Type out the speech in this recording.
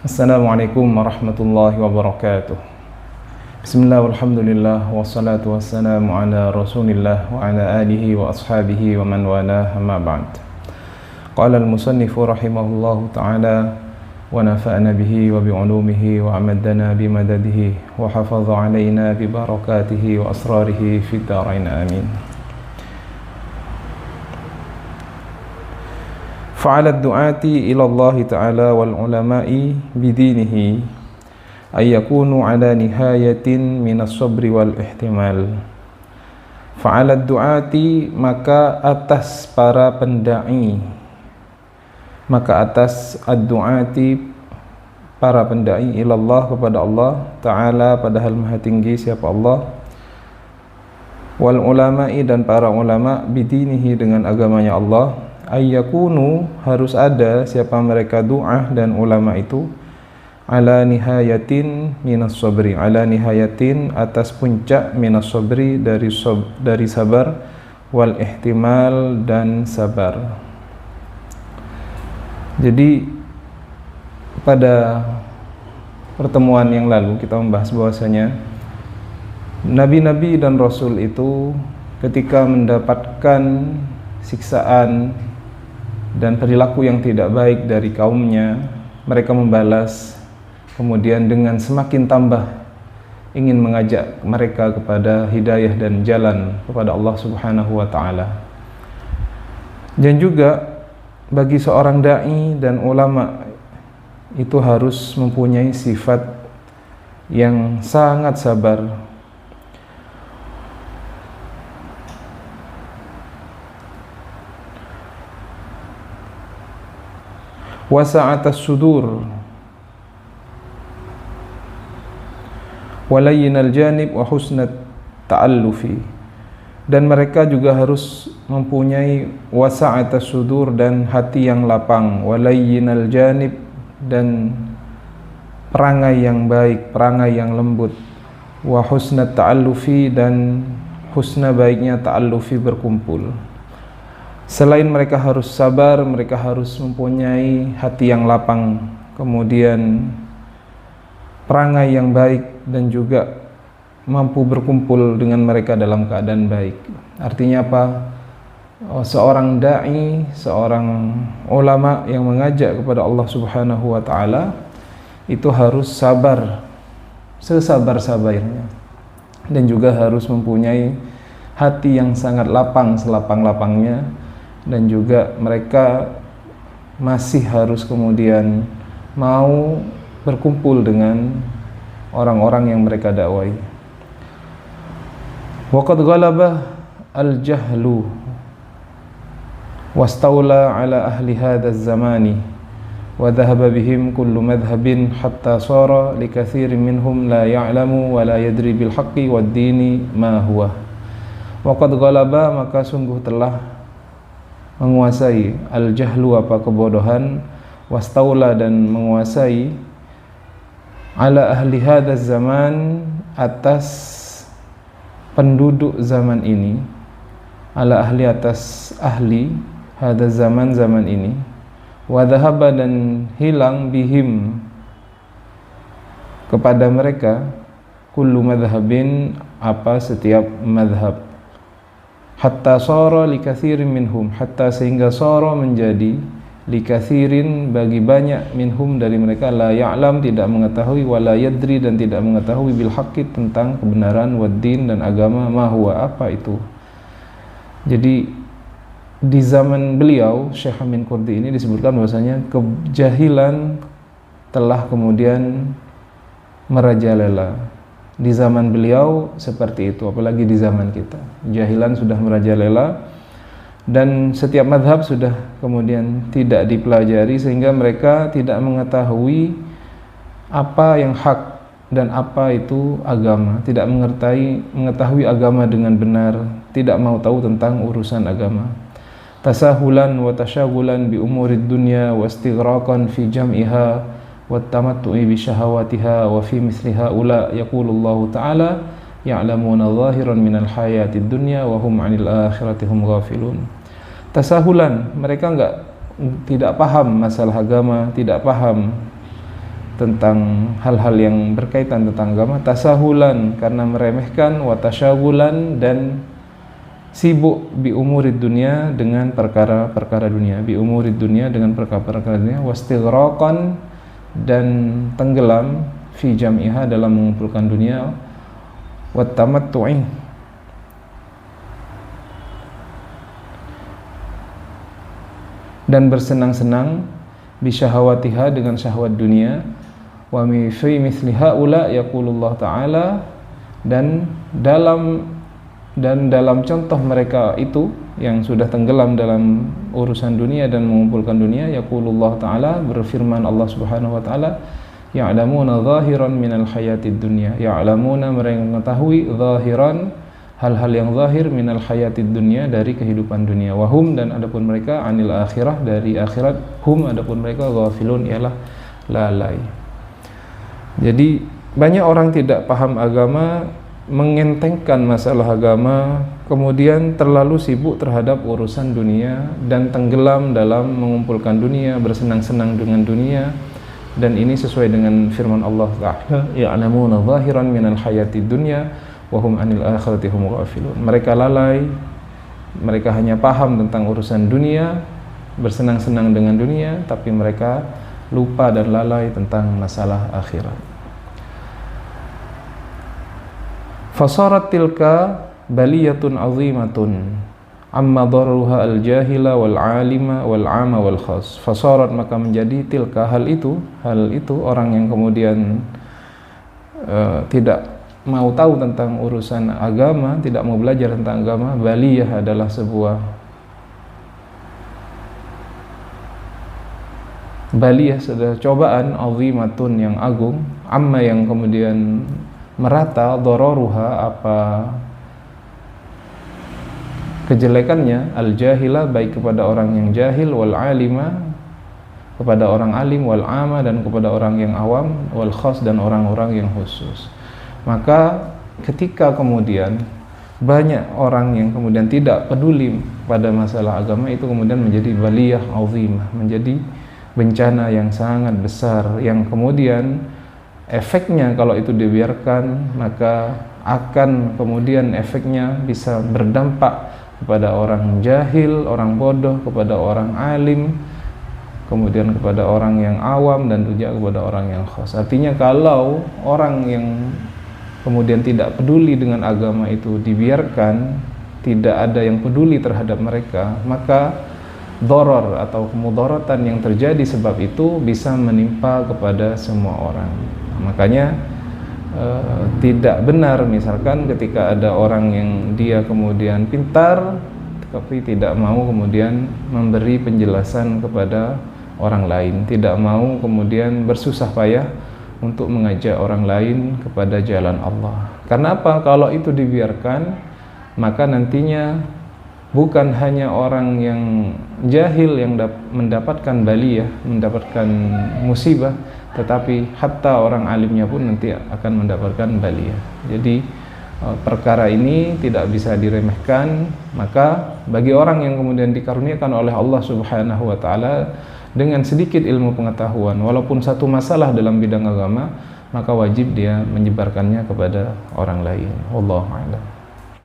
Assalamualaikum warahmatullahi wabarakatuh. Bismillah walhamdulillah wassalatu wassalamu ala rasulillah wa ala alihi wa ashabihi wa man walah amma ba'd. Qala al-musannifu rahimahullahu ta'ala wa nafa'na bihi wa bi'ulumihi wa amaddana bimadadihi wa hafadha alayna bi barakatihi wa asrarihi fid dharain amin. Fa'ala ad-du'ati ila Allah ta'ala wal ulama'i bidinihi ay yakunu ala nihayatin minas sabri wal ihtimal. Fa'ala ad-du'ati, maka atas para pendai, maka atas ad-du'ati para pendai ila Allah, kepada Allah ta'ala, padahal maha tinggi siapa Allah, wal ulama'i, dan para ulama, bidinihi, dengan agamanya Allah, ayyakunu, harus ada siapa mereka du'ah dan ulama itu, ala nihayatin minas sabri, ala nihayatin, atas puncak, minas sabri, dari sabar, wal ihtimal, dan sabar. Jadi pada pertemuan yang lalu kita membahas bahwasanya nabi-nabi dan rasul itu ketika mendapatkan siksaan dan perilaku yang tidak baik dari kaumnya, mereka membalas, kemudian dengan semakin tambah ingin mengajak mereka kepada hidayah dan jalan kepada Allah Subhanahu wa ta'ala. Dan juga bagi seorang da'i dan ulama itu harus mempunyai sifat yang sangat sabar, wasa'atas sudur, walayyinal janib, wa husnat ta'allufi, dan mereka juga harus mempunyai wasa'atas sudur, dan hati yang lapang, walayyinal janib, dan perangai yang baik, perangai yang lembut, wa husnat ta'allufi, dan husna baiknya ta'allufi, berkumpul. Selain mereka harus sabar, mereka harus mempunyai hati yang lapang, kemudian perangai yang baik, dan juga mampu berkumpul dengan mereka dalam keadaan baik. Artinya apa? Seorang da'i, seorang ulama yang mengajak kepada Allah Subhanahu wa ta'ala itu harus sabar sesabar-sabarnya, dan juga harus mempunyai hati yang sangat lapang, selapang-lapangnya, dan juga mereka masih harus kemudian mau berkumpul dengan orang-orang yang mereka dakwai. Waqad ghalaba al-jahlu wastawla ala ahli hadzal zamani wa dhahaba bihim kullu madhhabin hatta sara likathirin minhum la ya'lamu wa la yadri bil haqqi wad dini ma huwa. Waqad ghalaba, maka sungguh telah menguasai, al-jahlu, apa, kebodohan, wastaula, dan menguasai, ala ahli hadzal zaman, atas penduduk zaman ini, ala ahli, atas ahli hadzal zaman, zaman ini, wa dhahaba, dan hilang, bihim, kepada mereka, kullu madhhabin, apa, setiap madhab, hatta sara likathirin minhum, hatta, sehingga sara, menjadi, likathirin, bagi banyak, minhum, dari mereka, la ya'lam, tidak mengetahui, wala yadri, dan tidak mengetahui, bil haqqi, tentang kebenaran, waddin, dan agama, ma huwa, apa itu. Jadi di zaman beliau Syekh Amin Qurdi ini disebutkan bahwasanya kejahilan telah kemudian merajalela. Di zaman beliau seperti itu, apalagi di zaman kita. Jahilan sudah merajalela, dan setiap madhab sudah kemudian tidak dipelajari, sehingga mereka tidak mengetahui apa yang hak dan apa itu agama, tidak mengetahui agama dengan benar, tidak mau tahu tentang urusan agama. Tasahulan wa tasyagulan bi umurid dunya wa istighraqan fi jam'iha wattamattu'i bi syahawatiha, wa fi mithli haula yaqulullahu ta'ala ya'lamuna zahiran minal hayatid dunya wa hum 'anil akhirati hum ghafilun. Tasahulan, mereka tidak paham masalah agama, tidak paham tentang hal-hal yang berkaitan tentang agama, tasahulan karena meremehkan, wa tasyagulan dan sibuk bi umurid dunia dengan perkara-perkara dunia, bi umurid dunia dengan perkara-perkara dunia, wastighraqan dan tenggelam fi jam'iha dalam mengumpulkan dunia, wa tamattu'i dan bersenang-senang bisyahawatiha dengan syahwat dunia, wa fi mithli haula yaqulullah ta'ala dan dalam contoh mereka itu yang sudah tenggelam dalam urusan dunia dan mengumpulkan dunia, yaqulullah ta'ala, berfirman Allah Subhanahu wa taala, ya'lamuna zahiran minal hayatid dunya, ya'lamuna mereka mengetahui zahiran hal-hal yang zahir minal hayatid dunya dari kehidupan dunia, wahum dan adapun mereka anil akhirah dari akhirat, hum adapun mereka ghafilun ialah lalai. Jadi banyak orang tidak paham agama, mengentengkan masalah agama, kemudian terlalu sibuk terhadap urusan dunia dan tenggelam dalam mengumpulkan dunia, bersenang-senang dengan dunia, dan ini sesuai dengan firman Allah Ta'ala, ya'lamuna zahiran minal hayatid dunya wa hum anil akhirati hum ghafilun. Mereka lalai, mereka hanya paham tentang urusan dunia, bersenang-senang dengan dunia, tapi mereka lupa dan lalai tentang masalah akhirat. Fasarat tilka baliyatun azimatun amma daruha al-jahila wal alima wal ama wal khas. Fasarat maka menjadi tilka hal itu orang yang kemudian tidak mau tahu tentang urusan agama, tidak mau belajar tentang agama. Baliyah adalah sebuah cobaan, azimatun yang agung, amma yang kemudian merata, dararuha apa kejelekannya, al-jahila baik kepada orang yang jahil, wal alima kepada orang alim, wal ama dan kepada orang yang awam, wal khas dan orang-orang yang khusus. Maka ketika kemudian banyak orang yang kemudian tidak peduli pada masalah agama, itu kemudian menjadi baliyah azimah, menjadi bencana yang sangat besar, yang kemudian efeknya kalau itu dibiarkan maka akan kemudian efeknya bisa berdampak kepada orang jahil, orang bodoh, kepada orang alim, kemudian kepada orang yang awam, dan juga kepada orang yang khas. Artinya kalau orang yang kemudian tidak peduli dengan agama itu dibiarkan, tidak ada yang peduli terhadap mereka, maka doror atau kemudaratan yang terjadi sebab itu bisa menimpa kepada semua orang. Makanya tidak benar misalkan ketika ada orang yang dia kemudian pintar tapi tidak mau kemudian memberi penjelasan kepada orang lain, tidak mau kemudian bersusah payah untuk mengajak orang lain kepada jalan Allah. Karena apa? Kalau itu dibiarkan, maka nantinya bukan hanya orang yang jahil yang mendapatkan baliyah, mendapatkan musibah, tetapi hatta orang alimnya pun nanti akan mendapatkan baliyah. Jadi perkara ini tidak bisa diremehkan. Maka bagi orang yang kemudian dikaruniakan oleh Allah Subhanahu wa taala dengan sedikit ilmu pengetahuan, walaupun satu masalah dalam bidang agama, maka wajib dia menyebarkannya kepada orang lain. Wallahu a'lam.